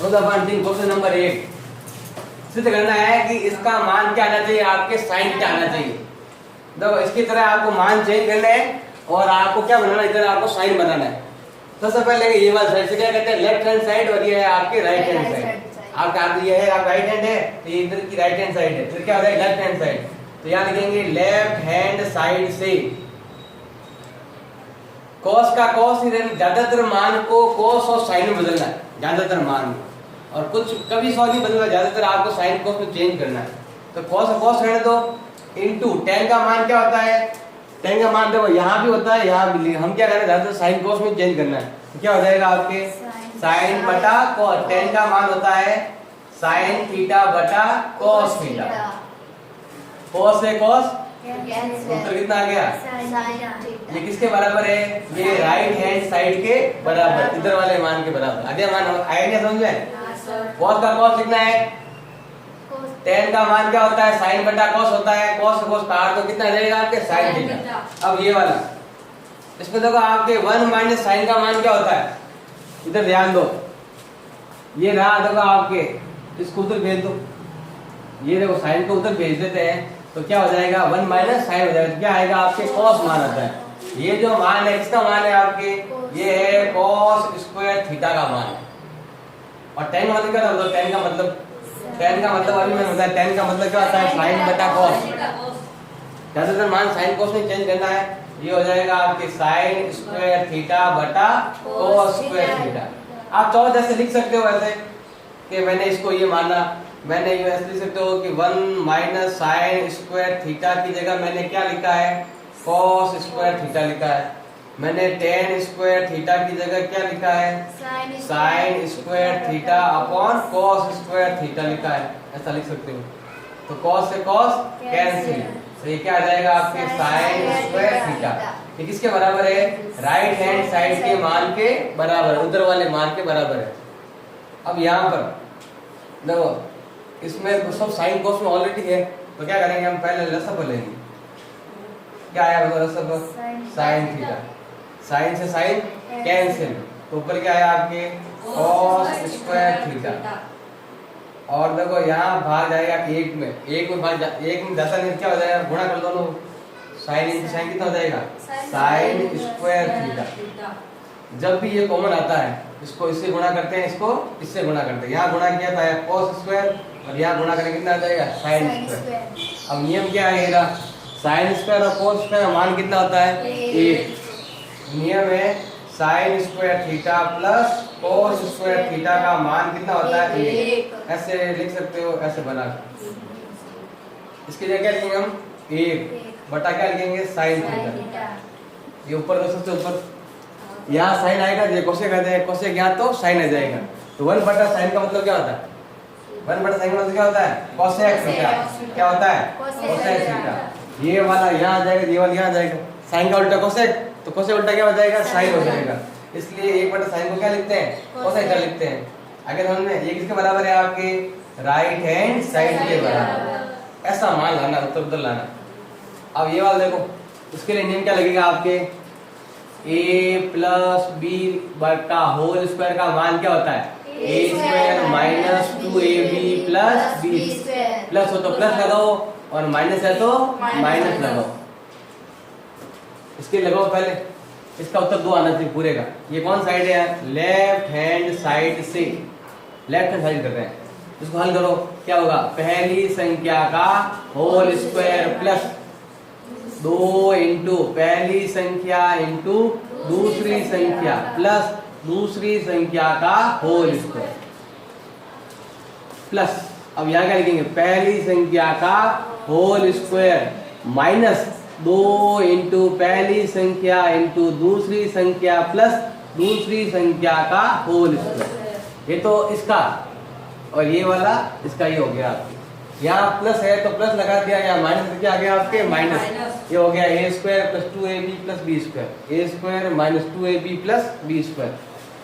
Question number 1 सिद्ध करना है कि इसका मान क्या आना चाहिए, आपके साइन क्या आना चाहिए। देखो इसकी तरह आपको मान चेंज करना है और आपको क्या बनाना है, इधर आपको साइन बनाना है। सबसे पहले ये वाला साइड से क्या कहते हैं, लेफ्ट हैंड साइड, और ये है आपकी राइट हैंड साइड। आपका ये है आप राइट हैंड है तो ये इधर की राइट हैंड साइड है, फिर क्या हो जाएगा लेफ्ट हैंड साइड। तो यहाँ लिखेंगे लेफ्ट हैंड साइड से कॉस का कॉस, ज्यादातर मान को कॉस और साइन में बदलना है, ज्यादातर मान, और कुछ कभी सौ नहीं बदलना, ज्यादातर आपको साइन कॉस में चेंज करना है। तो कॉस और कॉस रहने दो, इनटू tan का मान क्या होता है, tan का मान देखो यहाँ भी होता है यहाँ भी, हम क्या करना है साइन कॉस में चेंज करना है। तो क्या हो जाएगा आपके साइन बटा कॉस, tan का मान होता है साइन थीटा बटा कॉस थीटा, कॉस से कॉस उत्तर कितना आ गया, ये किसके बराबर है, ये राइट हैंड साइड के बराबर, इधर वाले मान के बराबर। आगे मान आया क्या समझ में, कॉस का कॉस लिखना है, tan का मान क्या होता है साइन बटा कॉस होता है, कॉस से कॉस काट तो कितना रहेगा आपके साइन थीटा। अब ये वाला इसमें देखो आपके 1 माइनस साइन का मान क्या होता है, इधर ध्यान दो, ये रहा देखो आपके, इसको उधर भेज दो, ये देखो साइन को उधर भेज देते हैं तो क्या हो जाएगा 1 माइनस साइन हो जाएगा, तो क्या आएगा आपके कॉस मान आता है। ये जो मान है किसका मान है आपके, ये है कॉस स्क्वायर थीटा का मान है। और tan का मतलब क्या होता है, tan का मतलब अभी मैंने बताया, tan का मतलब क्या होता है साइन बटा कॉस, ज्यादातर मान साइन कॉस में चेंज करना है। ये हो जाएगा आपके साइन स्क्वायर थीटा बटा कॉस स्क्वायर थीटा। आप चाहो जैसे लिख सकते हो ऐसे कि मैंने इसको ये माना, मैंने ये ऐसे लिख सकते हो कि 1 माइनस साइन स्क्वायर थीटा की जगह मैंने क्या लिखा है कॉस स्क्वायर थीटा लिखा है, मैंने tan स्क्वायर थीटा की जगह क्या लिखा है sine square theta upon cos square theta लिखा है, ऐसा लिख सकते हो। तो कॉस से कॉस कैंसिल, तो ये क्या आ जाएगा आपके साइन स्क्वायर थीटा, ये किसके बराबर है, राइट हैंड साइड के मान के बराबर, उधर वाले मान के बराबर है। अब यहाँ पर देखो इसमें सब साइन कॉस में ऑलरेडी है, तो क्या करेंगे हम पहले लसअप लेंगे, क्या आया बताओ लसअप, साइन थीटा, साइन से साइन कैंसिल, तो ऊपर क्या आया आपके कॉस स्क्वायर थीटा, और देखो यहाँ भाग जाएगा एक में भाग एक में जाता नहीं, क्या हो जाएगा गुणा कर दोनों, साइन इंटू साइन कितना हो जाएगा साइन स्क्वायर थीटा। जब भी ये कॉमन आता है इसको इससे गुणा करते हैं, इसको इससे गुणा करते हैं, यहाँ गुणा किया था कॉस स्क्वायर और यहाँ गुणा करें कितना आ जाएगा साइन स्क्वायर। अब नियम क्या आएगा, साइन स्क्वायर और कॉस स्क्वायर मान कितना होता है 1, नियम है sine square theta plus cos square theta का मान कितना होता है 1, ऐसे लिख सकते हो, ऐसे बना इसके लिए क्या लिखेंगे हम 1 बटा क्या लिखेंगे साइन थीटा, ये ऊपर तो सबसे ऊपर यहाँ साइन आएगा, ये कोसेक आ जाएगा, कोसेक यहाँ तो साइन आ जाएगा, तो 1 बटा साइन का मतलब क्या होता है, 1 बटा साइन का मतलब क्या होता है कोसेक थीटा, क्या होता है कोसेक थीटा। ये वाला यहाँ आ जाएगा, ये वाला यहाँ आ जाएगा, साइन का उल्टा कोसेक, तो कोसेक उल्टा क्या हो जाएगा साइन हो जाएगा, इसलिए 1 बटा साइन को क्या लिखते हैं कोसेक थीटा लिखते हैं। आगे समझ में, ये किसके बराबर है आपके राइट हैंड साइड के बराबर, ऐसा मान लाना, उत्तर उधर लाना। अब ये वाला देखो, उसके लिए नियम क्या लगेगा आपके, a प्लस बी का होल स्क्वायर का मान क्या होता है a square minus 2ab plus b, plus हो तो प्लस लगाओ और माइनस है तो माइनस लगाओ। इसके लगाओ पहले, इसका उत्तर 2 आना चाहिए पूरे का। ये कौन साइड है, लेफ्ट हैंड साइड से, लेफ्ट हैंड साइड कर रहे हैं, इसको हल करो क्या होगा, पहली संख्या का होल स्क्वायर प्लस 2 इंटू पहली संख्या इंटू दूसरी संख्या प्लस दूसरी संख्या का होल स्क्वायर प्लस, अब यहाँ क्या लिखेंगे पहली संख्या का होल स्क्वायर माइनस 2 इंटू पहली संख्या इंटू दूसरी संख्या प्लस दूसरी संख्या का होल स्क्वायर। ये तो इसका, और ये वाला इसका ही हो गया, यहाँ प्लस है तो प्लस लगा दिया, यहाँ माइनस क्या आ गया आपके माइनस, ये हो गया a square plus 2ab plus b square, a square minus 2ab plus b square.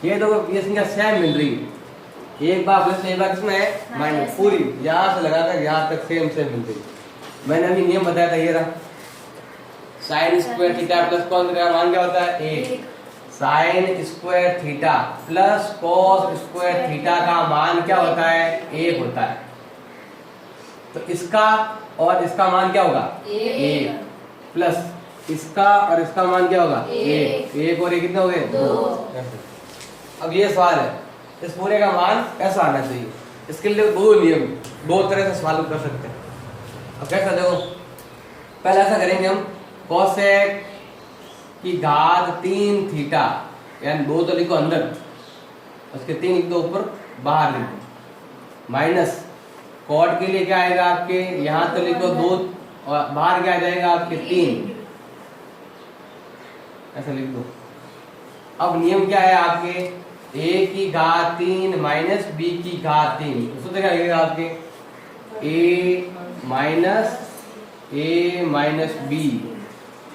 ये तो ये संख्या सेम मिल रही है, एक बार प्लस एक बार किसमें है माइनस, पूरी यहाँ से लगाकर यहाँ तक सेम सेम मिल रही। मैंने अभी नियम बताया था, ये रहा sine square theta plus cos का मान क्या होता है 1, sine square theta plus cos square theta का मान क्या होता है? 1 होता है। तो इसका और इसका मान क्या होगा? 1 प्लस इसका और इसका मान क्या होगा? 1 और 1 कितने हो गए? 2। अब ये सवाल है, इस पूरे का मान ऐसा आना चाहिए। इसके लिए दो नियम, दो तरह से सवाल कर सकते हैं। अब कैसा देखो, पहले ऐसा करेंगे हम, कोसेक की घात 3 थीटा, यानी 2 तो लिखो अंदर, उसके 3 लिख दो ऊपर, बाहर लिख दो, माइनस कॉट के लिए क्या आएगा आपके, यहां तो लिखो 2 और बाहर क्या आ जाएगा आपके 3, ऐसा लिख दो। अब नियम क्या है आपके, a की घात 3 माइनस b की घात 3, सूत्र क्या लगेगा आपके, a minus b,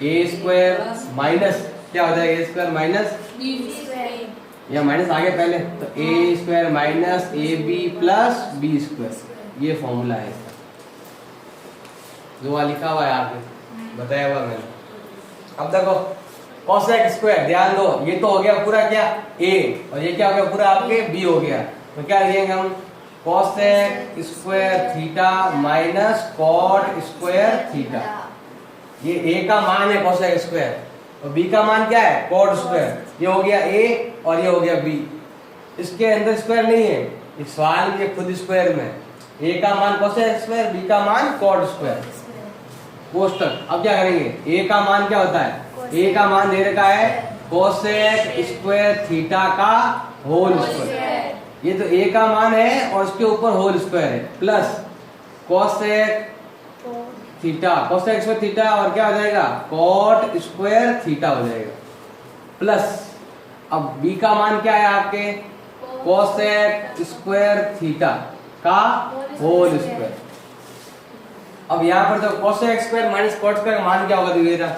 a square minus क्या हो जाएगा, a square minus b square, या माइनस आगे पहले, तो a square minus ab plus b square, ये फॉर्मूला है इसका, जो वहां लिखा हुआ है आपके, बताया हुआ मैंने। अब देखो कोसेक स्क्वायर, ध्यान दो, ये तो हो गया पूरा क्या a, और ये क्या हो गया पूरा आपके b हो गया, तो क्या लिखेंगे हम, cosec square theta minus cot square theta. ये a का मान है कोसेक स्क्वायर और b का मान क्या है, कॉट स्क्वायर। ये हो गया a और ये हो गया b, इसके अंदर स्क्वायर नहीं है, इस सवाल के खुद स्क्वायर में a का मान कोसेक स्क्वायर, b का मान कॉट स्क्वायर, कोष्टक। अब क्या करेंगे, a का मान क्या होता है, a का मान दे रखा है कोसेक स्क्वायर थीटा का होल स्क्वायर, ये तो a का मान है और उसके ऊपर होल स्क्वायर है, plus cosec theta, cosec square theta और क्या हो जाएगा, कॉट स्क्वायर थीटा हो जाएगा, प्लस अब b का मान क्या है आपके, कोसेक स्क्वायर थीटा का होल स्क्वायर। अब यहाँ पर तो cosec square minus cot square का मान क्या होगा दिखेगा,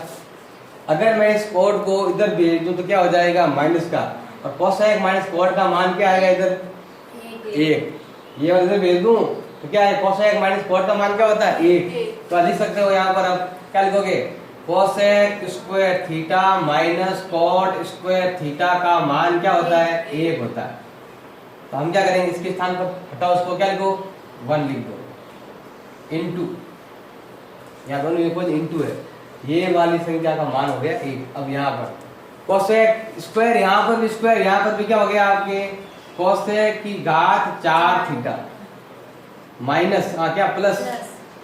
अगर मैं इस कोड को इधर भेज दूं तो क्या हो जाएगा, माइनस का, और कोसेक माइनस कॉट का मान क्या आएगा इधर, 1। ये इधर भेज दूं तो क्या है, कोसेक माइनस कॉट का मान क्या होता है, 1। तो लिख सकते हो यहाँ पर, अब क्या लिखोगे, cosec square theta minus cot square theta का मान क्या होता है, 1 होता है। तो हम क्या करेंगे, इसके स्थान पर हटाओ उसको, क्या लिखो, 1 लिख दो, इनटू, यहाँ दोनों इनटू है, ये वाली संख्या का मान हो गया 1। अब यहाँ पर कोसेक स्क्वायर, यहाँ पर भी स्क्वायर, यहाँ पर भी क्या हो गया आपके, कोसेक की घात 4 थीटा माइनस क्या प्लस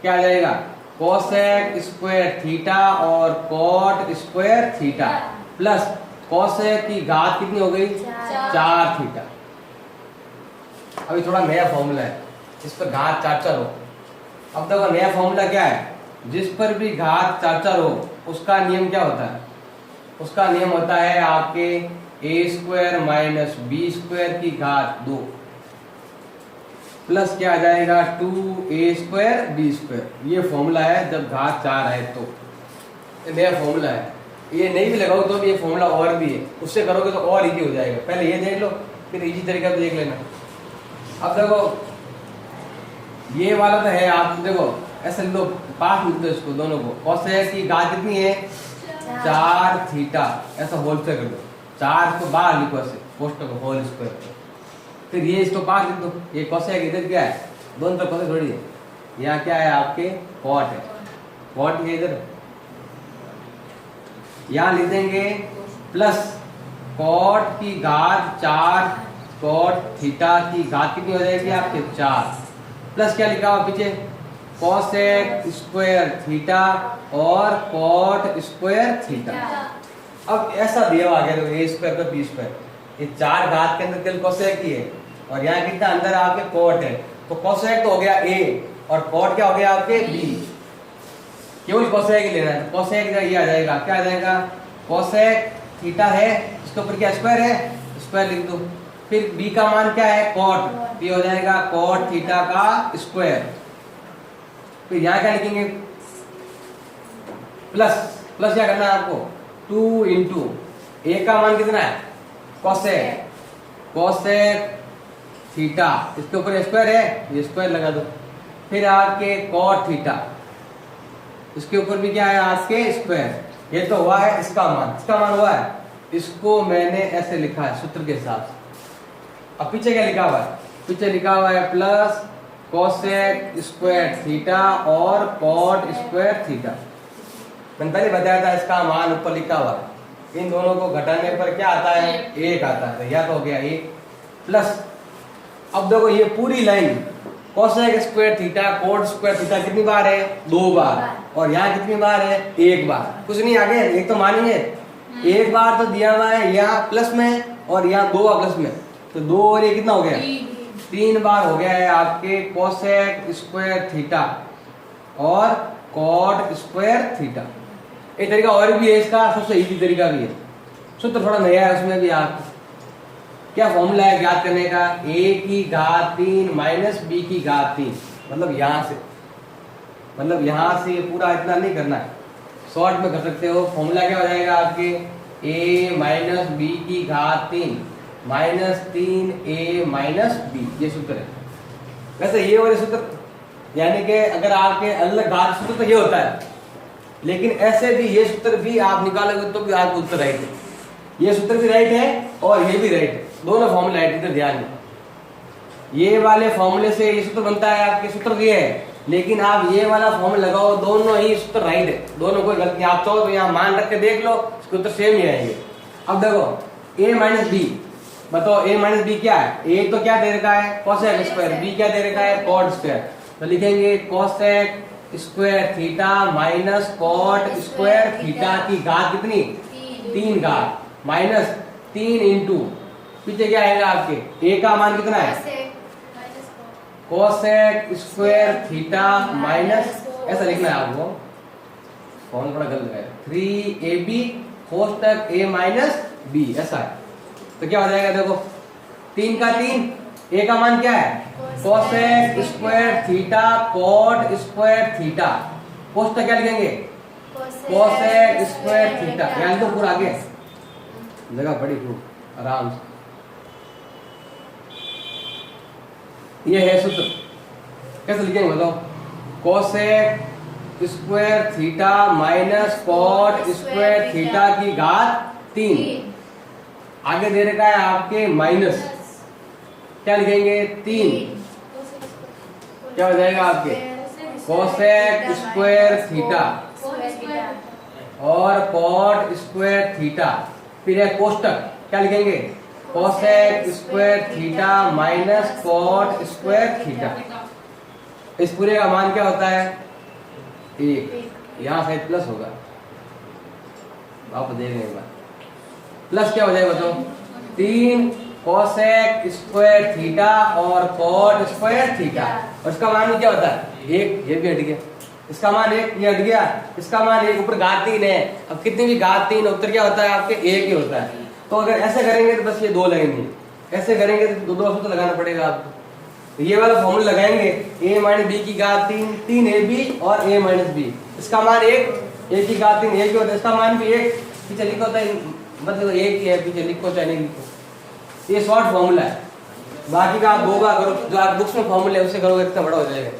क्या आ जाएगा, कोसेक स्क्वायर थीटा और cot square theta plus cosec की घात कितनी हो गई, 4 थीटा। अभी थोड़ा नया फॉर्मूला है, इस पर घात 4 हो। अब देखो नया फॉर्मूला क्या है, जिस पर भी घात 4 हो उसका नियम क्या होता है, उसका नियम होता है आपके a square minus b square की घात 2 प्लस क्या आ जाएगा 2a स्क्वायर b स्क्वायर। ये फॉर्मूला है जब घात 4 है, तो ये नया फॉर्मूला है, ये नहीं भी लगाओ तो भी ये फॉर्मूला और भी है, उससे करोगे तो और इजी हो जाएगा। पहले ये देख लो फिर इजी तरीका देख लेना। अब देखो ये वाला तो है, आप देखो ऐसे लिख दो, पास लिख दो इसको दोनों को, कोसेक की घात कितनी है 4 थीटा, ऐसा होल स्क्वायर कर दो, 4 को बाहर लिखो ऐसे कोष्टक को होल स्क्वायर, फिर ये इसको पास लिख दो, ये कोसेक इधर क्या है, दोनों तरफ कोसेक थोड़ी है, यहाँ क्या है आपके कॉट है, कॉट ये इधर, यहाँ लिख देंगे प्लस कॉट की घात 4, कॉट थीटा की घात कितनी हो जाएगी आपके 4, प्लस क्या लिखा हुआ पीछे कोसेक स्क्वायर थीटा और कॉट स्क्वायर थीटा। अब ऐसा दिया हुआ गया तो a स्क्वायर का b स्क्वायर, ये 4 घात के अंदर केवल कोसेक ही है और यहाँ कितना अंदर आपके कॉट है, तो कोसेक तो हो गया a और कॉट क्या हो गया आपके b, केवल कोसेक ही लेना है, तो कोसेक ये आ जाएगा, क्या आ जाएगा, कोसेक थीटा है इसके ऊपर क्या स्क्वायर है, स्क्वायर लिख दो, फिर b का मान क्या है कॉट, ये हो जाएगा कॉट थीटा का स्क्वायर, फिर यहाँ क्या लिखेंगे प्लस, प्लस क्या करना है आपको 2 इंटू a का मान कितना है कोसेक, कोसेक थीटा इसके ऊपर स्क्वायर है, ये स्क्वायर लगा दो, फिर आपके कॉट थीटा इसके ऊपर भी क्या है आपके स्क्वायर, ये तो हुआ है इसका मान हुआ है इसको मैंने ऐसे लिखा है सूत्र के हिसाब से। अब पीछे क्या लिखा हुआ है? पीछे लिखा हुआ है प्लस कोसेक स्क्वायर थीटा और कॉट स्क्वायर थीटा। मैंने पहले बताया था इसका मान ऊपर लिखा हुआ है। इन दोनों को घटाने पर क्या आता है? 1 आता है। तो यह तो हो गया 1 प्लस, अब देखो ये पूरी line cosec square theta cot square theta कितनी बार है? 2 बार। और यहाँ कितनी बार है? 1 बार। कुछ नहीं आगे, एक तो मानेंगे 1 बार तो दिया हुआ है यहाँ प्लस में और यहाँ 2 प्लस में, तो 2 और ये कितना हो गया? 3 बार हो गया है आपके कोसेक स्क्वायर थीटा और कॉट स्क्वायर थीटा। एक तरीका और भी है इसका, सबसे इजी तरीका भी है, सूत्र थोड़ा नया है उसमें भी। आप क्या फॉर्मूला है ज्ञात करने का? a की घात 3 माइनस b की घात 3, मतलब यहाँ से पूरा इतना नहीं करना है, शॉर्ट में कर सकते हो। फॉर्मूला क्या हो जाएगा आपके? a माइनस बी की घात 3 माइनस 3a माइनस b, ये सूत्र है। वैसे ये वाले सूत्र यानी कि अगर आपके अलग घात सूत्र तो ये होता है, लेकिन ऐसे भी ये सूत्र भी आप निकालोगे तो भी आपको उत्तर राइट है। ये सूत्र भी राइट है और ये भी राइट है, दोनों फॉर्मूला राइट, इधर ध्यान दें। ये वाले फॉर्मूले से ये सूत्र बनता है, आपके सूत्र ये है, लेकिन आप ये वाला फॉर्मूला लगाओ, दोनों ही सूत्र राइट है, दोनों कोई गलती। आप चाहो तो यहाँ मान रख के देख लो, इसके उत्तर सेम ही आएंगे। अब देखो a माइनस बी, बताओ a माइनस बी क्या है? a तो क्या दे रखा है? कोसेक स्क्वायर, b क्या दे रखा है? Cot square. तो लिखेंगे cosec square theta minus cot square theta की घात कितनी? 3 घात माइनस 3 इंटू पीछे क्या आएगा आपके? a का मान कितना है? कोसेक स्क्वायर थीटा माइनस, ऐसा लिखना है आपको, फॉर्म थोड़ा गलत है, 3ab कोष्टक a माइनस b, ऐसा है। तो क्या हो जाएगा? देखो 3 का 3, a का मान क्या है? Cosec square theta cot square theta, कोष्टक क्या लिखेंगे? कोसेक स्क्वायर थीटा, यानी तो पूरा आगे जगह बड़ी खूब आराम से। ये है सूत्र, कैसे लिखेंगे बताओ? Cosec square theta minus cot square theta की घात 3, आगे दे रखा है आपके माइनस, क्या लिखेंगे? 3, क्या हो जाएगा आपके? कोसेक स्क्वायर थीटा और कॉट स्क्वायर थीटा, फिर है कोष्टक, क्या लिखेंगे? Cosec square theta minus cot square theta. इस पूरे का मान क्या होता है? 1। यहाँ शायद प्लस होगा, आप देख लेंगे बात। प्लस क्या हो जाएगा बताओ? 3 कोसेक स्क्वायर थीटा और कॉट स्क्वायर थीटा, और इसका मान क्या होता है? 1। ये भी हट गया, इसका मान 1, ये हट गया, इसका मान 1, ऊपर घात 3 है। अब कितनी भी घात 3, उत्तर क्या होता है आपके? 1 ही होता है। तो अगर ऐसे करेंगे तो बस ये 2 लगेंगे, ऐसे करेंगे तो 2 सूत्र लगाना पड़ेगा आपको। तो ये वाला फॉर्मूला लगाएंगे, a माइनस बी की घात 3, 3ab और a माइनस बी, इसका मान 1, a की घात 3 1 होता है, इसका मान भी 1, पीछे लिखा होता है, मतलब 1 ही है, पीछे लिखो चाहे नहीं लिखो। ये शॉर्ट फॉर्मूला है, बाकी का आप 2 बार करो, जो आप बुक्स में फॉर्मूला है उससे करोगे इतना बड़ा हो जाएगा।